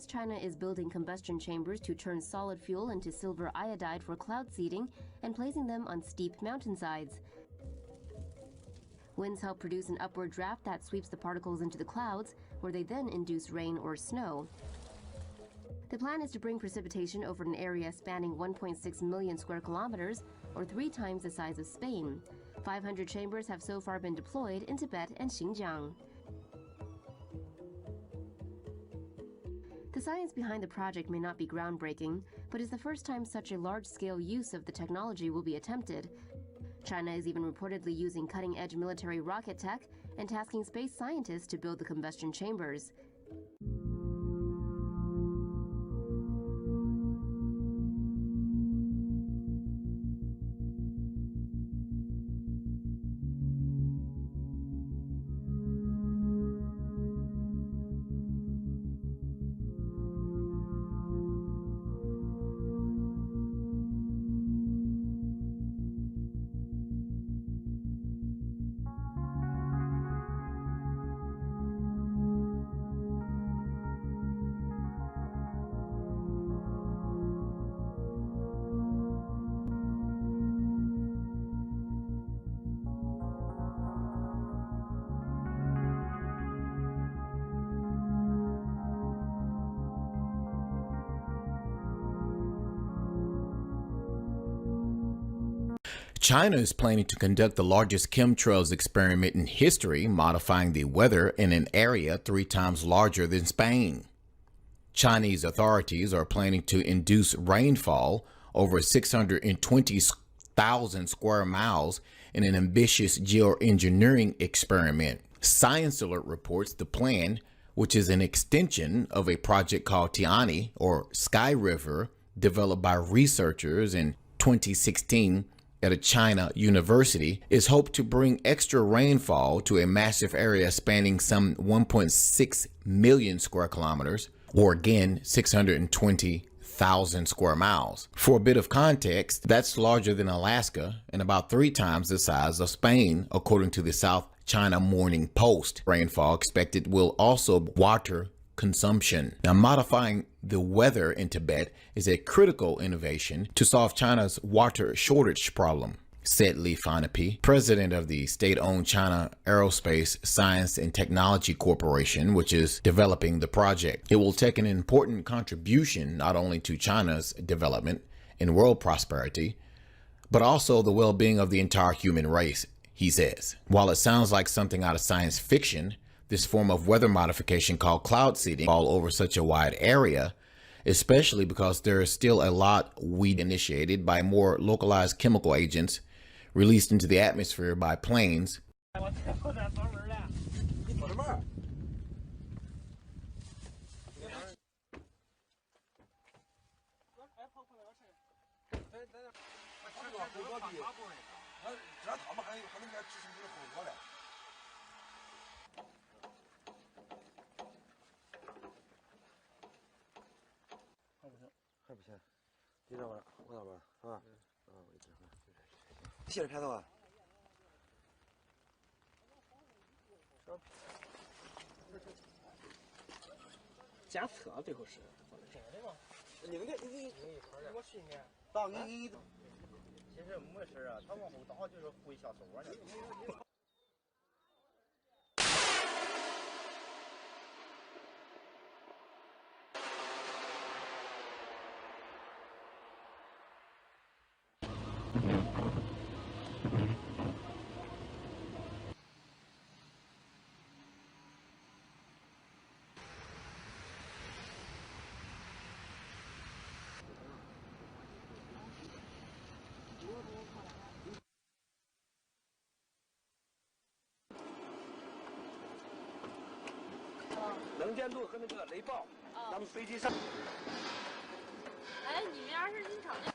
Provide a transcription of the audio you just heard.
As China is building combustion chambers to turn solid fuel into silver iodide for cloud seeding and placing them on steep mountainsides. Winds help produce an upward draft that sweeps the particles into the clouds, where they then induce rain or snow. The plan is to bring precipitation over an area spanning 1.6 million square kilometers, or 3 times the size of Spain. 500 chambers have so far been deployed in Tibet and Xinjiang. The science behind the project may not be groundbreaking, but is the first time such a large-scale use of the technology will be attempted. China is even reportedly using cutting-edge military rocket tech and tasking space scientists to build the combustion chambers. China is planning to conduct the largest chemtrails experiment in history, modifying the weather in an area 3 times larger than Spain. Chinese authorities are planning to induce rainfall over 620,000 square miles in an ambitious geoengineering experiment. Science Alert reports the plan, which is an extension of a project called Tiani, or Sky River, developed by researchers in 2016 at a China university, is hoped to bring extra rainfall to a massive area spanning some 1.6 million square kilometers, or again 620,000 square miles. For a bit of context, that's larger than Alaska and about 3 times the size of Spain, according to the South China Morning Post. Rainfall expected will also water consumption. Now, modifying the weather in Tibet is a critical innovation to solve China's water shortage problem, said Gfhi, president of the state-owned China Aerospace Science and Technology Corporation, which is developing the project. It will take an important contribution not only to China's development and world prosperity, but also the well-being of the entire human race, he says. While it sounds like something out of science fiction, this form of weather modification called cloud seeding all over such a wide area, especially because there is still a lot we initiated by more localized chemical agents released into the atmosphere by planes.加测最后是真的吗？你我训练打你，其实没事啊，他往后倒就是回下手腕的。能见度和那个雷暴，咱们飞机上。哎，你们要是经常这